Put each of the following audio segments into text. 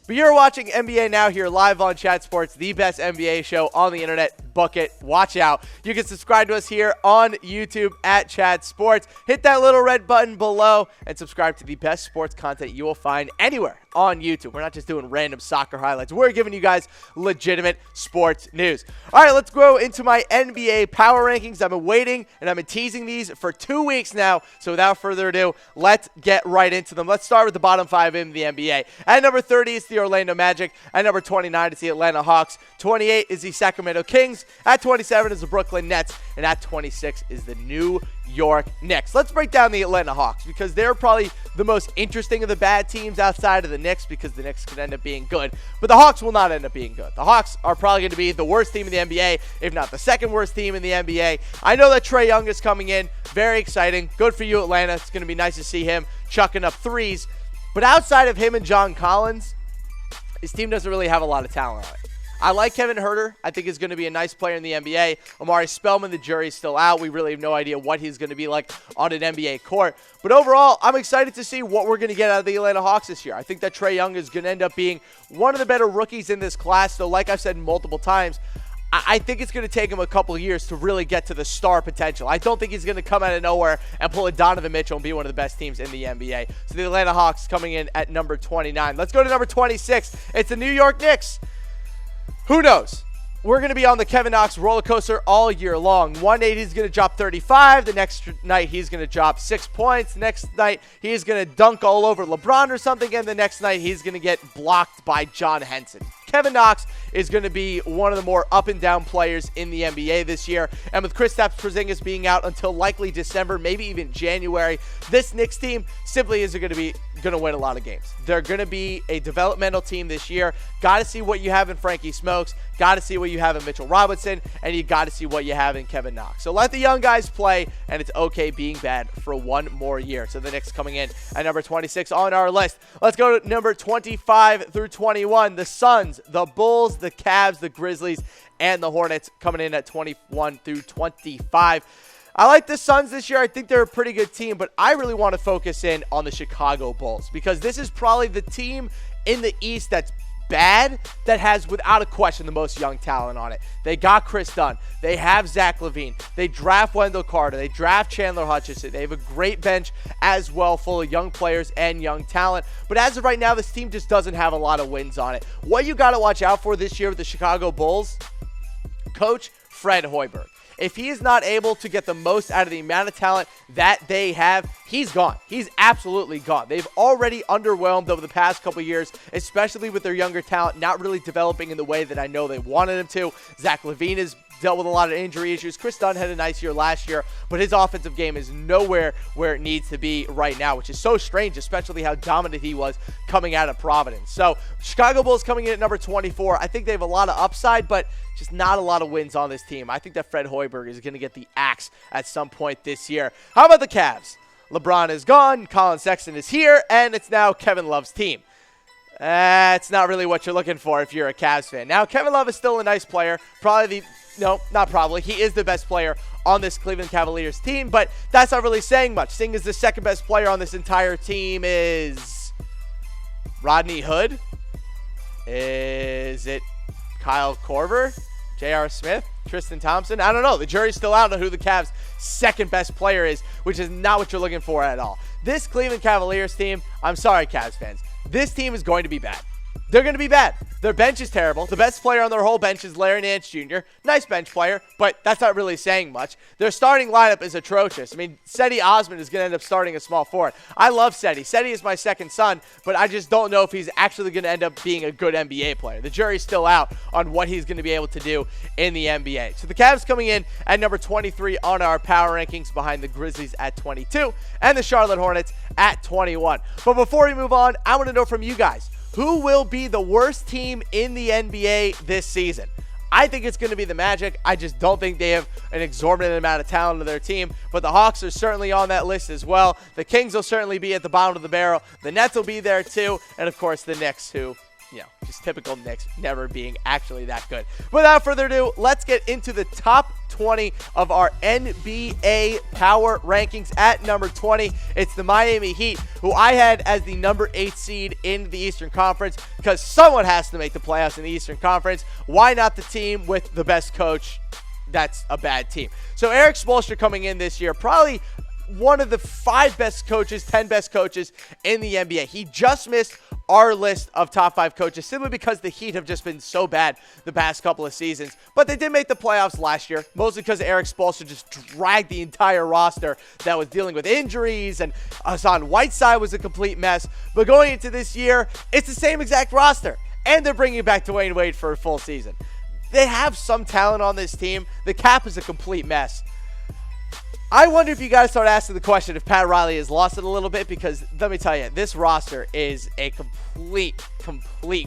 But you're watching NBA Now here live on Chat Sports, the best NBA show on the internet. Book it. Watch out. You can subscribe to us here on YouTube at Chat Sports. Hit that little red button below and subscribe to the best sports content you will find anywhere on YouTube. We're not just doing random soccer highlights. We're giving you guys legitimate sports news. All right, let's go into my NBA power rankings. I've been waiting and I've been teasing these for 2 weeks now. So without further ado, let's get right into them. Let's start with the bottom 5 in the NBA. At number 30 is the Orlando Magic. At number 29 is the Atlanta Hawks. 28 is the Sacramento Kings. At 27 is the Brooklyn Nets. And at 26 is the New York Knicks. Let's break down the Atlanta Hawks because they're probably the most interesting of the bad teams outside of the Knicks because the Knicks could end up being good. But the Hawks will not end up being good. The Hawks are probably going to be the worst team in the NBA, if not the second worst team in the NBA. I know that Trae Young is coming in. Very exciting. Good for you, Atlanta. It's going to be nice to see him chucking up threes. But outside of him and John Collins, his team doesn't really have a lot of talent on it. I like Kevin Huerter. I think he's going to be a nice player in the NBA. Amari Spellman, the jury's still out. We really have no idea what he's going to be like on an NBA court. But overall, I'm excited to see what we're going to get out of the Atlanta Hawks this year. I think that Trae Young is going to end up being one of the better rookies in this class. So like I've said multiple times, I think it's going to take him a couple of years to really get to the star potential. I don't think he's going to come out of nowhere and pull a Donovan Mitchell and be one of the best teams in the NBA. So the Atlanta Hawks coming in at number 29. Let's go to number 26. It's the New York Knicks. Who knows? We're going to be on the Kevin Knox roller coaster all year long. One night he's going to drop 35. The next night he's going to drop 6 points. Next night he's going to dunk all over LeBron or something. And the next night he's going to get blocked by John Henson. Kevin Knox is going to be one of the more up and down players in the NBA this year. And with Kristaps Porzingis being out until likely December, maybe even January, this Knicks team simply isn't going to win a lot of games. They're going to be a developmental team this year. Got to see what you have in Frankie Smokes. Got to see what you have in Mitchell Robinson. And you got to see what you have in Kevin Knox. So let the young guys play, and it's okay being bad for one more year. So the Knicks coming in at number 26 on our list. Let's go to number 25 through 21. The Suns, the Bulls, the Cavs, the Grizzlies, and the Hornets coming in at 21 through 25. I like the Suns this year. I think they're a pretty good team, but I really want to focus in on the Chicago Bulls because this is probably the team in the East that's bad that has, without a question, the most young talent on it. They got Chris Dunn. They have Zach LaVine. They draft Wendell Carter. They draft Chandler Hutchison. They have a great bench as well, full of young players and young talent. But as of right now, this team just doesn't have a lot of wins on it. What you got to watch out for this year with the Chicago Bulls, Coach Fred Hoiberg. If he is not able to get the most out of the amount of talent that they have, he's gone. He's absolutely gone. They've already underwhelmed over the past couple years, especially with their younger talent not really developing in the way that I know they wanted him to. Zach LaVine has dealt with a lot of injury issues. Chris Dunn had a nice year last year, but his offensive game is nowhere where it needs to be right now, which is so strange, especially how dominant he was coming out of Providence. So Chicago Bulls coming in at number 24. I think they have a lot of upside, but just not a lot of wins on this team. I think that Fred Hoiberg is going to get the axe at some point this year. How about the Cavs? LeBron is gone, Colin Sexton is here, and it's now Kevin Love's team. That's not really what you're looking for if you're a Cavs fan. Now, Kevin Love is still a nice player. He is the best player on this Cleveland Cavaliers team, but that's not really saying much. Seeing as the second best player on this entire team is Rodney Hood. Is it Kyle Korver? J.R. Smith? Tristan Thompson? I don't know. The jury's still out on who the Cavs' second best player is, which is not what you're looking for at all. This Cleveland Cavaliers team, I'm sorry, Cavs fans, this team is going to be bad. They're going to be bad. Their bench is terrible. The best player on their whole bench is Larry Nance Jr. Nice bench player, but that's not really saying much. Their starting lineup is atrocious. I mean, Cedi Osman is going to end up starting a small forward. I love Cedi. Cedi is my second son, but I just don't know if he's actually going to end up being a good NBA player. The jury's still out on what he's going to be able to do in the NBA. So the Cavs coming in at number 23 on our power rankings behind the Grizzlies at 22 and the Charlotte Hornets at 21. But before we move on, I want to know from you guys, who will be the worst team in the NBA this season? I think it's going to be the Magic. I just don't think they have an exorbitant amount of talent on their team. But the Hawks are certainly on that list as well. The Kings will certainly be at the bottom of the barrel. The Nets will be there too. And, of course, the Knicks, who, just typical Knicks never being actually that good. Without further ado, let's get into the top 20 of our NBA power rankings. At number 20, it's the Miami Heat, who I had as the number 8 seed in the Eastern Conference, because someone has to make the playoffs in the Eastern Conference. Why not the team with the best coach? That's a bad team. So Eric Spoelstra coming in this year, probably one of the 5 best coaches, 10 best coaches in the NBA. He just missed our list of top 5 coaches simply because the Heat have just been so bad the past couple of seasons. But they did make the playoffs last year, mostly because Eric Spoelstra just dragged the entire roster that was dealing with injuries, and Hassan Whiteside was a complete mess. But going into this year, it's the same exact roster, and they're bringing back Dwayne Wade for a full season. They have some talent on this team. The cap is a complete mess. I wonder if you got to start asking the question if Pat Riley has lost it a little bit, because let me tell you, this roster is a complete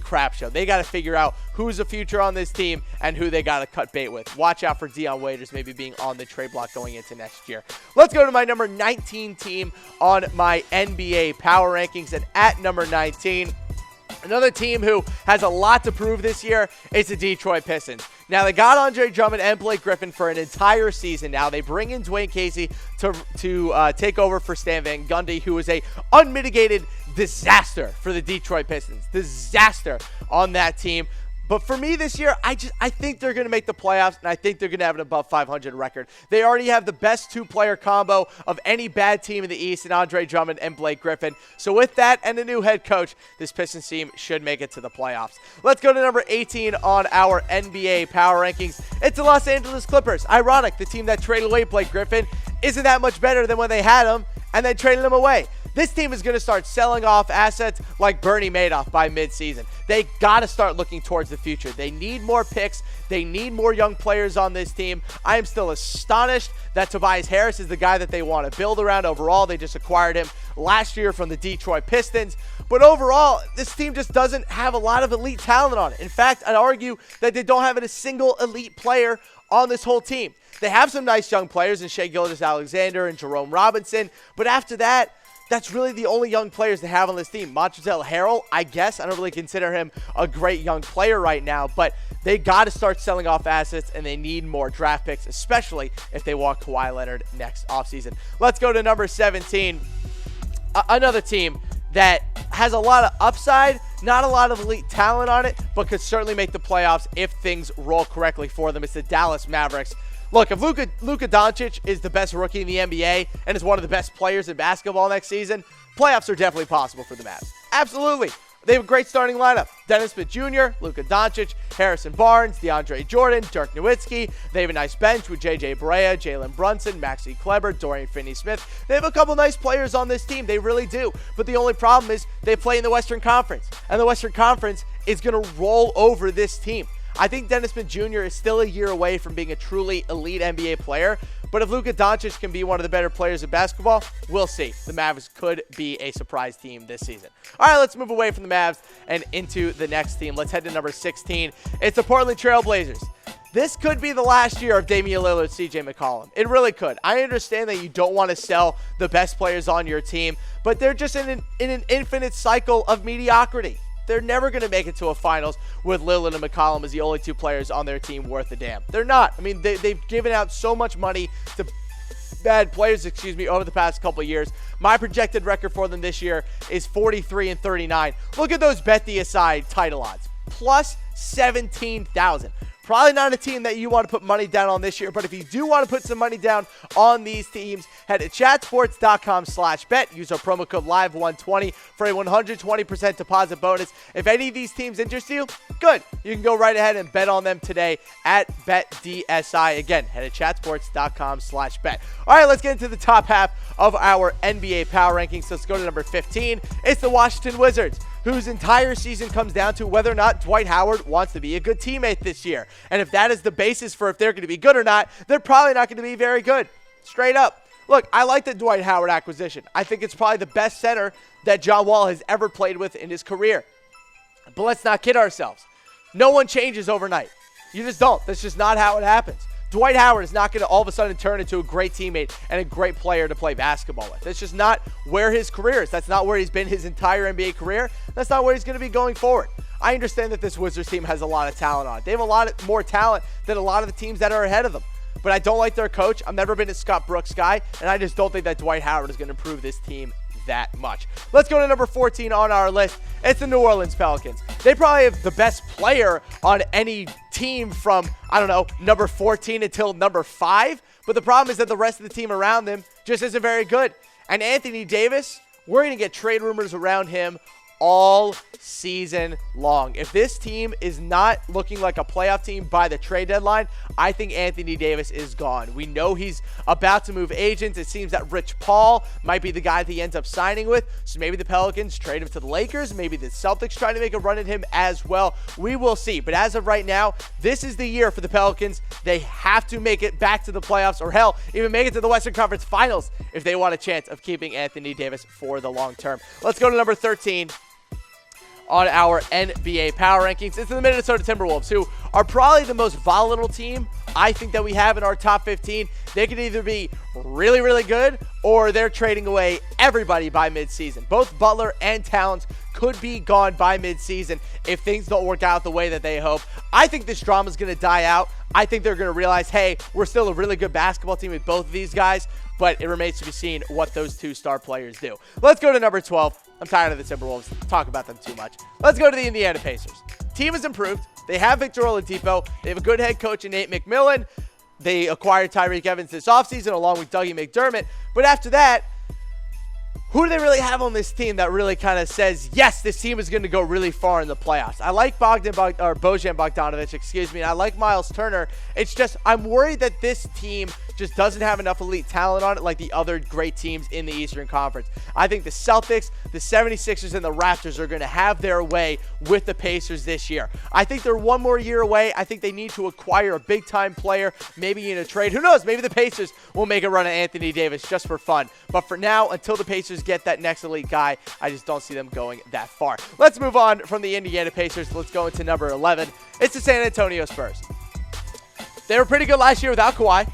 crap show. They got to figure out who's the future on this team and who they got to cut bait with. Watch out for Dion Waiters maybe being on the trade block going into next year. Let's go to my number 19 team on my NBA power rankings. And at number 19, another team who has a lot to prove this year is the Detroit Pistons. Now, they got Andre Drummond and Blake Griffin for an entire season. Now, they bring in Dwayne Casey to take over for Stan Van Gundy, who is a unmitigated disaster for the Detroit Pistons. Disaster on that team. But for me this year, I think they're going to make the playoffs, and I think they're going to have an above 500 record. They already have the best 2-player combo of any bad team in the East in Andre Drummond and Blake Griffin. So with that and a new head coach, this Pistons team should make it to the playoffs. Let's go to number 18 on our NBA power rankings. It's the Los Angeles Clippers. Ironic, the team that traded away Blake Griffin isn't that much better than when they had him and then traded him away. This team is going to start selling off assets like Bernie Madoff by midseason. They got to start looking towards the future. They need more picks. They need more young players on this team. I am still astonished that Tobias Harris is the guy that they want to build around overall. They just acquired him last year from the Detroit Pistons. But overall, this team just doesn't have a lot of elite talent on it. In fact, I'd argue that they don't have a single elite player on this whole team. They have some nice young players in Shai Gilgeous-Alexander and Jerome Robinson. But after that, that's really the only young players they have on this team. Montrezl Harrell, I guess. I don't really consider him a great young player right now, but they got to start selling off assets, and they need more draft picks, especially if they want Kawhi Leonard next offseason. Let's go to number 17. Another team that has a lot of upside, not a lot of elite talent on it, but could certainly make the playoffs if things roll correctly for them. It's the Dallas Mavericks. Look, if Luka Doncic is the best rookie in the NBA and is one of the best players in basketball next season, playoffs are definitely possible for the Mavs. Absolutely. They have a great starting lineup. Dennis Smith Jr., Luka Doncic, Harrison Barnes, DeAndre Jordan, Dirk Nowitzki. They have a nice bench with J.J. Barea, Jalen Brunson, Maxi Kleber, Dorian Finney-Smith. They have a couple nice players on this team. They really do. But the only problem is they play in the Western Conference. And the Western Conference is going to roll over this team. I think Dennis Smith Jr. is still a year away from being a truly elite NBA player, but if Luka Doncic can be one of the better players in basketball, we'll see. The Mavs could be a surprise team this season. All right, let's move away from the Mavs and into the next team. Let's head to number 16. It's the Portland Trail Blazers. This could be the last year of Damian Lillard, CJ McCollum. It really could. I understand that you don't want to sell the best players on your team, but they're just in an infinite cycle of mediocrity. They're never going to make it to a finals with Lillard and McCollum as the only 2 players on their team worth a damn. They're not. I mean, they've given out so much money to bad players, over the past couple of years. My projected record for them this year is 43-39. Look at those bet the aside title odds. Plus 17,000. Probably not a team that you want to put money down on this year, but if you do want to put some money down on these teams, head to chatsports.com/bet. Use our promo code LIVE120 for a 120% deposit bonus. If any of these teams interest you, good. You can go right ahead and bet on them today at BetDSI. Again, head to chatsports.com/bet. All right, let's get into the top half of our NBA power rankings. So let's go to number 15. It's the Washington Wizards, whose entire season comes down to whether or not Dwight Howard wants to be a good teammate this year. And if that is the basis for if they're going to be good or not, they're probably not going to be very good. Straight up. Look, I like the Dwight Howard acquisition. I think it's probably the best center that John Wall has ever played with in his career. But let's not kid ourselves. No one changes overnight. You just don't. That's just not how it happens. Dwight Howard is not going to all of a sudden turn into a great teammate and a great player to play basketball with. That's just not where his career is. That's not where he's been his entire NBA career. That's not where he's going to be going forward. I understand that this Wizards team has a lot of talent on it. They have a lot more talent than a lot of the teams that are ahead of them. But I don't like their coach. I've never been a Scott Brooks guy, and I just don't think that Dwight Howard is going to improve this team that much. Let's go to number 14 on our list. It's the New Orleans Pelicans. They probably have the best player on any team from, I don't know, number 14 until number 5. But the problem is that the rest of the team around them just isn't very good. And Anthony Davis, we're going to get trade rumors around him all season long. If this team is not looking like a playoff team by the trade deadline, I think Anthony Davis is gone. We know he's about to move agents. It seems that Rich Paul might be the guy that he ends up signing with. So maybe the Pelicans trade him to the Lakers. Maybe the Celtics try to make a run at him as well. We will see. But as of right now, this is the year for the Pelicans. They have to make it back to the playoffs, or hell, even make it to the Western Conference Finals if they want a chance of keeping Anthony Davis for the long term. Let's go to number 13. On our NBA power rankings, it's the Minnesota Timberwolves, who are probably the most volatile team I think that we have in our top 15. They could either be really, really good, or they're trading away everybody by midseason. Both Butler and Towns could be gone by midseason if things don't work out the way that they hope. I think this drama is going to die out. I think they're going to realize, hey, we're still a really good basketball team with both of these guys, but it remains to be seen what those two star players do. Let's go to number 12. I'm tired of the Timberwolves. Talk about them too much. Let's go to the Indiana Pacers. Team has improved. They have Victor Oladipo. They have a good head coach in Nate McMillan. They acquired Tyreek Evans this offseason along with Dougie McDermott. But after that, who do they really have on this team that really kind of says, yes, this team is going to go really far in the playoffs? I like Bojan Bogdanovic, and I like Miles Turner. It's just I'm worried that this team just doesn't have enough elite talent on it like the other great teams in the Eastern Conference. I think the Celtics, the 76ers, and the Raptors are going to have their way with the Pacers this year. I think they're one more year away. I think they need to acquire a big-time player, maybe in a trade. Who knows? Maybe the Pacers will make a run at Anthony Davis just for fun. But for now, until the Pacers get that next elite guy, I just don't see them going that far. Let's move on from the Indiana Pacers. Let's go into number 11. It's the San Antonio Spurs. They were pretty good last year without Kawhi.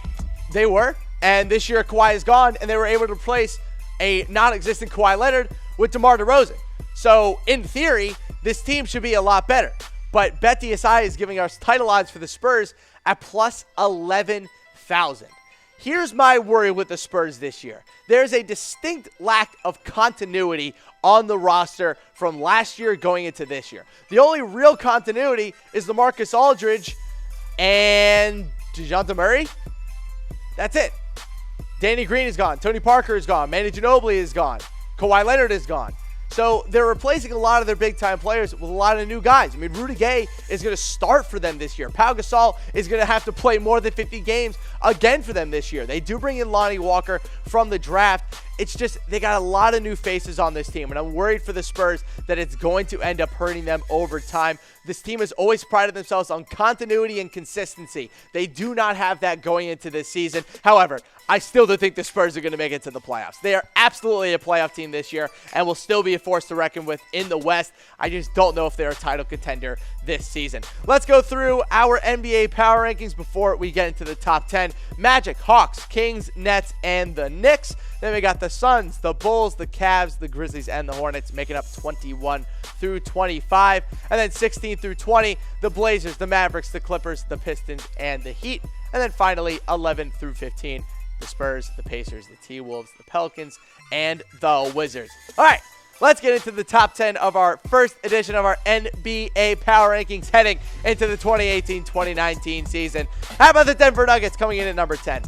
They were. And this year Kawhi is gone, and they were able to replace a non-existent Kawhi Leonard with DeMar DeRozan. So, in theory, this team should be a lot better. But BetDSI is giving us title odds for the Spurs at plus 11,000. Here's my worry with the Spurs this year. There's a distinct lack of continuity on the roster from last year going into this year. The only real continuity is LaMarcus Aldridge and DeJounte Murray. That's it. Danny Green is gone. Tony Parker is gone. Manu Ginobili is gone. Kawhi Leonard is gone. So they're replacing a lot of their big-time players with a lot of new guys. I mean, Rudy Gay is going to start for them this year. Pau Gasol is going to have to play more than 50 games again for them this year. They do bring in Lonnie Walker from the draft. It's just they got a lot of new faces on this team, and I'm worried for the Spurs that it's going to end up hurting them over time. This team has always prided themselves on continuity and consistency. They do not have that going into this season. However, I still do think the Spurs are going to make it to the playoffs. They are absolutely a playoff team this year and will still be a force to reckon with in the West. I just don't know if they're a title contender this season. Let's go through our NBA power rankings before we get into the top 10. Magic, Hawks, Kings, Nets, and the Knicks. Then we got the Suns, the Bulls, the Cavs, the Grizzlies, and the Hornets, making up 21 through 25. And then 16 through 20, the Blazers, the Mavericks, the Clippers, the Pistons, and the Heat. And then finally, 11 through 15, the Spurs, the Pacers, the T-Wolves, the Pelicans, and the Wizards. All right, let's get into the top 10 of our first edition of our NBA Power Rankings heading into the 2018-2019 season. How about the Denver Nuggets coming in at number 10?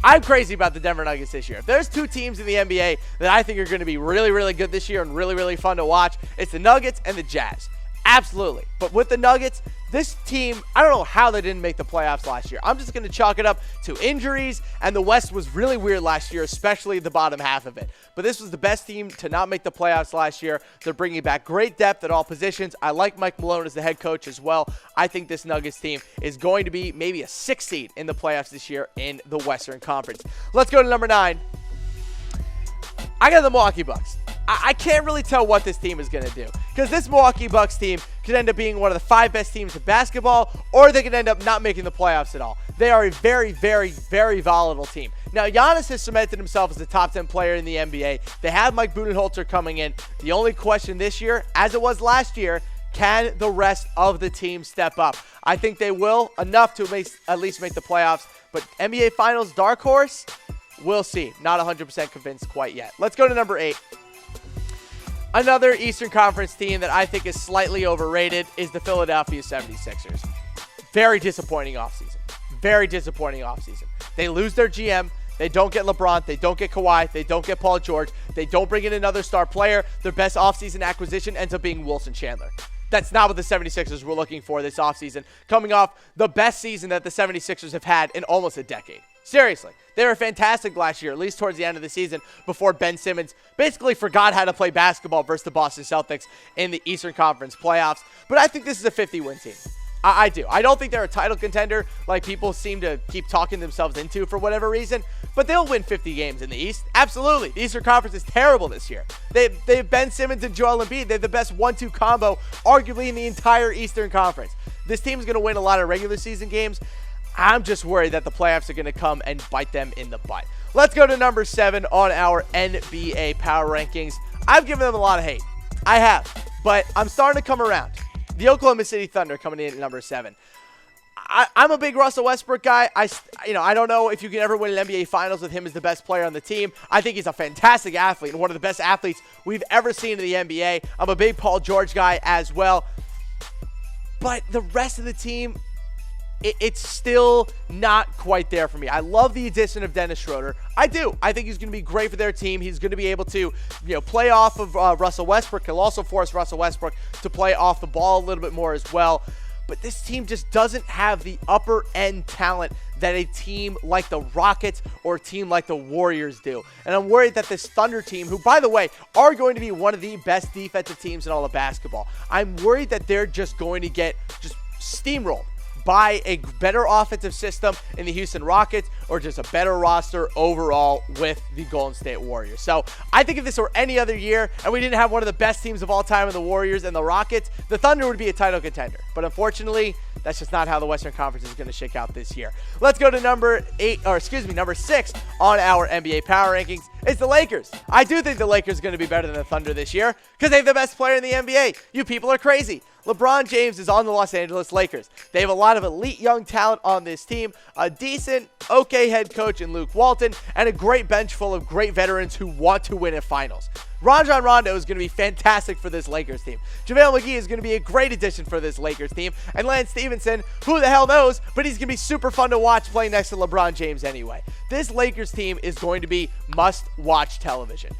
I'm crazy about the Denver Nuggets this year. If there's two teams in the NBA that I think are going to be really, really good this year and really, really fun to watch, it's the Nuggets and the Jazz. Absolutely. But with the Nuggets, this team, I don't know how they didn't make the playoffs last year. I'm just going to chalk it up to injuries, and the West was really weird last year, especially the bottom half of it. But this was the best team to not make the playoffs last year. They're bringing back great depth at all positions. I like Mike Malone as the head coach as well. I think this Nuggets team is going to be maybe a 6th seed in the playoffs this year in the Western Conference. Let's go to number 9. I got the Milwaukee Bucks. I can't really tell what this team is going to do, because this Milwaukee Bucks team could end up being one of the 5 best teams in basketball, or they could end up not making the playoffs at all. They are a very, very, very volatile team. Now, Giannis has cemented himself as a top 10 player in the NBA. They have Mike Budenholzer coming in. The only question this year, as it was last year, Can the rest of the team step up? I think they will, enough to at least make the playoffs. But NBA Finals dark horse, we'll see. Not 100% convinced quite yet. Let's go to number 8. Another Eastern Conference team that I think is slightly overrated is the Philadelphia 76ers. Very disappointing offseason. Very disappointing offseason. They lose their GM. They don't get LeBron. They don't get Kawhi. They don't get Paul George. They don't bring in another star player. Their best offseason acquisition ends up being Wilson Chandler. That's not what the 76ers were looking for this offseason, coming off the best season that the 76ers have had in almost a decade. Seriously, they were fantastic last year, at least towards the end of the season, before Ben Simmons basically forgot how to play basketball versus the Boston Celtics in the Eastern Conference playoffs. But I think this is a 50-win team. I do. I don't think they're a title contender like people seem to keep talking themselves into for whatever reason, but they'll win 50 games in the East. Absolutely. The Eastern Conference is terrible this year. They have Ben Simmons and Joel Embiid. They have the best 1-2 combo, arguably, in the entire Eastern Conference. This team is going to win a lot of regular season games. I'm just worried that the playoffs are going to come and bite them in the butt. Let's go to number 7 on our NBA power rankings. I've given them a lot of hate. I have, but I'm starting to come around. The Oklahoma City Thunder coming in at number 7. I'm a big Russell Westbrook guy. I don't know if you can ever win an NBA Finals with him as the best player on the team. I think he's a fantastic athlete and one of the best athletes we've ever seen in the NBA. I'm a big Paul George guy as well. But the rest of the team, it's still not quite there for me. I love the addition of Dennis Schroeder. I do. I think he's going to be great for their team. He's going to be able to, play off of Russell Westbrook. He'll also force Russell Westbrook to play off the ball a little bit more as well. But this team just doesn't have the upper end talent that a team like the Rockets or a team like the Warriors do. And I'm worried that this Thunder team, who, by the way, are going to be one of the best defensive teams in all of basketball, I'm worried that they're just going to get just steamrolled by a better offensive system in the Houston Rockets or just a better roster overall with the Golden State Warriors. So I think if this were any other year and we didn't have one of the best teams of all time in the Warriors and the Rockets, the Thunder would be a title contender. But unfortunately, that's just not how the Western Conference is going to shake out this year. Let's go to number 6 on our NBA power rankings. It's the Lakers. I do think the Lakers are going to be better than the Thunder this year because they have the best player in the NBA. You people are crazy. LeBron James is on the Los Angeles Lakers. They have a lot of elite young talent on this team, a decent, okay head coach in Luke Walton, and a great bench full of great veterans who want to win at finals. Rajon Rondo is going to be fantastic for this Lakers team. JaVale McGee is going to be a great addition for this Lakers team. And Lance Stevenson, who the hell knows, but he's going to be super fun to watch playing next to LeBron James anyway. This Lakers team is going to be must-watch television.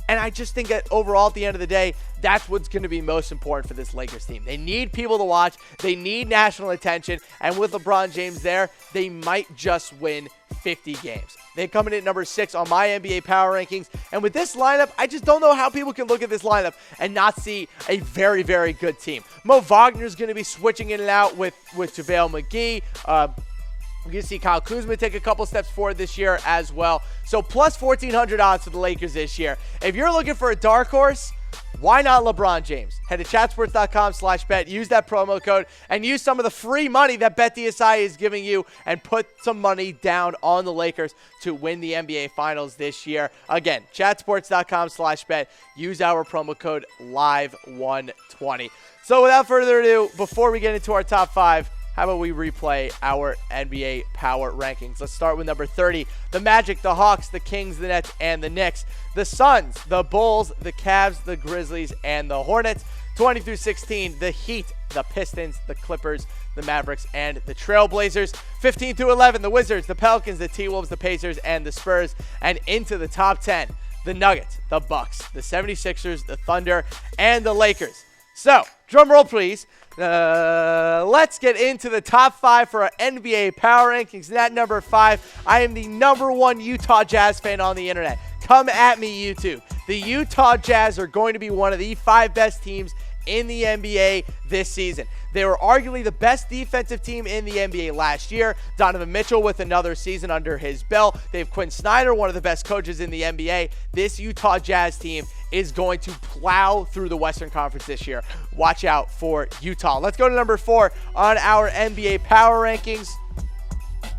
And I just think that overall, at the end of the day, that's what's going to be most important for this Lakers team. They need people to watch. They need national attention. And with LeBron James there, they might just win 50 games. They come in at number 6 on my NBA power rankings. And with this lineup, I just don't know how people can look at this lineup and not see a very, very good team. Mo Wagner is going to be switching in and out with JaVale McGee. We're going to see Kyle Kuzma take a couple steps forward this year as well. So plus 1,400 odds for the Lakers this year. If you're looking for a dark horse, why not LeBron James? Head to chatsports.com/bet, use that promo code, and use some of the free money that BetDSI is giving you and put some money down on the Lakers to win the NBA Finals this year. Again, chatsports.com/bet, use our promo code LIVE120. So without further ado, before we get into our top 5, how about we replay our NBA power rankings? Let's start with number 30. The Magic, the Hawks, the Kings, the Nets, and the Knicks. The Suns, the Bulls, the Cavs, the Grizzlies, and the Hornets. 20 through 16, the Heat, the Pistons, the Clippers, the Mavericks, and the Trailblazers. 15 through 11, the Wizards, the Pelicans, the T-Wolves, the Pacers, and the Spurs. And into the top 10, the Nuggets, the Bucks, the 76ers, the Thunder, and the Lakers. So, drum roll, please. Let's get into the top 5 for our NBA power rankings. And at number 5, I am the number 1 Utah Jazz fan on the internet. Come at me, YouTube. The Utah Jazz are going to be one of the 5 best teams in the NBA this season. They were arguably the best defensive team in the NBA last year. Donovan Mitchell with another season under his belt. They have Quinn Snyder, one of the best coaches in the NBA. This Utah Jazz team is going to plow through the Western Conference this year. Watch out for Utah. Let's go to number 4 on our NBA power rankings.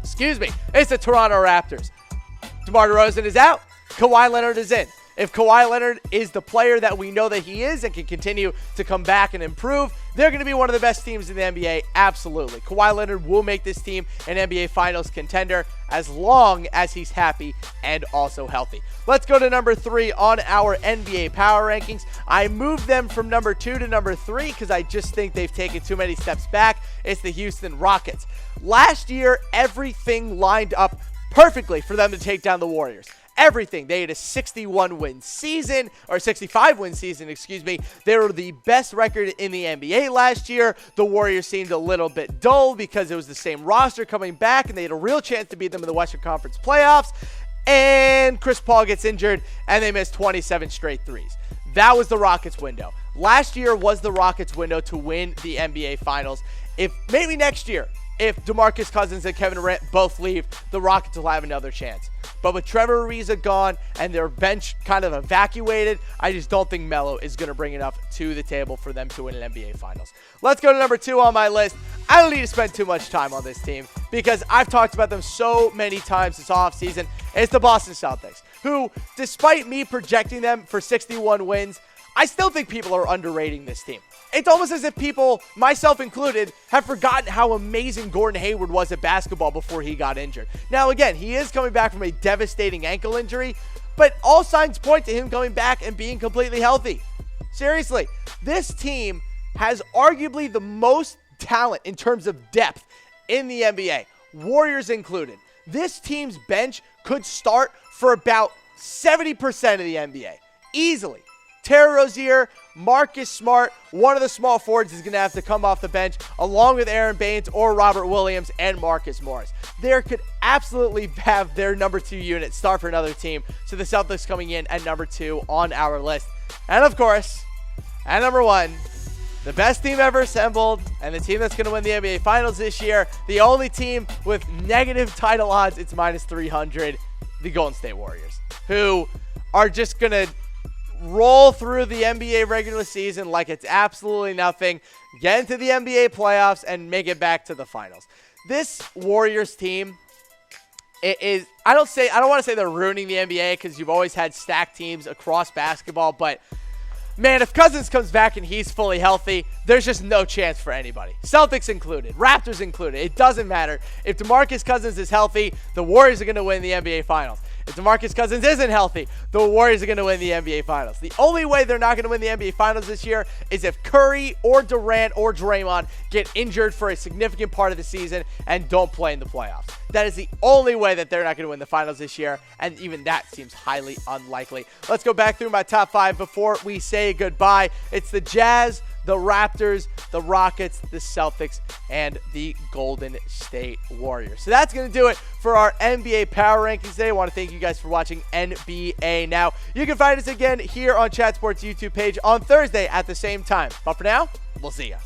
It's the Toronto Raptors. DeMar DeRozan is out. Kawhi Leonard is in. If Kawhi Leonard is the player that we know that he is and can continue to come back and improve, they're going to be one of the best teams in the NBA, absolutely. Kawhi Leonard will make this team an NBA Finals contender as long as he's happy and also healthy. Let's go to number 3 on our NBA power rankings. I moved them from number 2 to number 3 because I just think they've taken too many steps back. It's the Houston Rockets. Last year, everything lined up perfectly for them to take down the Warriors. Everything. They had a 61-win season, or 65-win season, excuse me. They were the best record in the NBA last year. The Warriors seemed a little bit dull because it was the same roster coming back, and they had a real chance to beat them in the Western Conference playoffs. And Chris Paul gets injured, and they missed 27 straight threes. That was the Rockets' window. Last year was the Rockets' window to win the NBA Finals. If maybe next year, if DeMarcus Cousins and Kevin Durant both leave, the Rockets will have another chance. But with Trevor Ariza gone and their bench kind of evacuated, I just don't think Melo is going to bring enough to the table for them to win an NBA Finals. Let's go to number 2 on my list. I don't need to spend too much time on this team because I've talked about them so many times this offseason. It's the Boston Celtics, who, despite me projecting them for 61 wins, I still think people are underrating this team. It's almost as if people, myself included, have forgotten how amazing Gordon Hayward was at basketball before he got injured. Now, again, he is coming back from a devastating ankle injury, but all signs point to him coming back and being completely healthy. Seriously, this team has arguably the most talent in terms of depth in the NBA, Warriors included. This team's bench could start for about 70% of the NBA, easily. Terry Rozier, Marcus Smart, one of the small forwards is going to have to come off the bench along with Aaron Baines or Robert Williams and Marcus Morris. There could absolutely have their number 2 unit start for another team. So the Celtics coming in at number 2 on our list. And of course, at number 1, the best team ever assembled and the team that's going to win the NBA Finals this year, the only team with negative title odds, it's minus 300, the Golden State Warriors, who are just going to roll through the NBA regular season like it's absolutely nothing, get into the NBA playoffs, and make it back to the finals. This Warriors team is, I don't want to say they're ruining the NBA because you've always had stacked teams across basketball, but man, if Cousins comes back and he's fully healthy, there's just no chance for anybody. Celtics included, Raptors included. It doesn't matter. If DeMarcus Cousins is healthy, the Warriors are going to win the NBA Finals. If DeMarcus Cousins isn't healthy, the Warriors are going to win the NBA Finals. The only way they're not going to win the NBA Finals this year is if Curry or Durant or Draymond get injured for a significant part of the season and don't play in the playoffs. That is the only way that they're not going to win the Finals this year, and even that seems highly unlikely. Let's go back through my top 5 before we say goodbye. It's the Jazz, the Raptors, the Rockets, the Celtics, and the Golden State Warriors. So that's going to do it for our NBA Power Rankings today. I want to thank you guys for watching NBA Now. You can find us again here on Chat Sports YouTube page on Thursday at the same time. But for now, we'll see ya.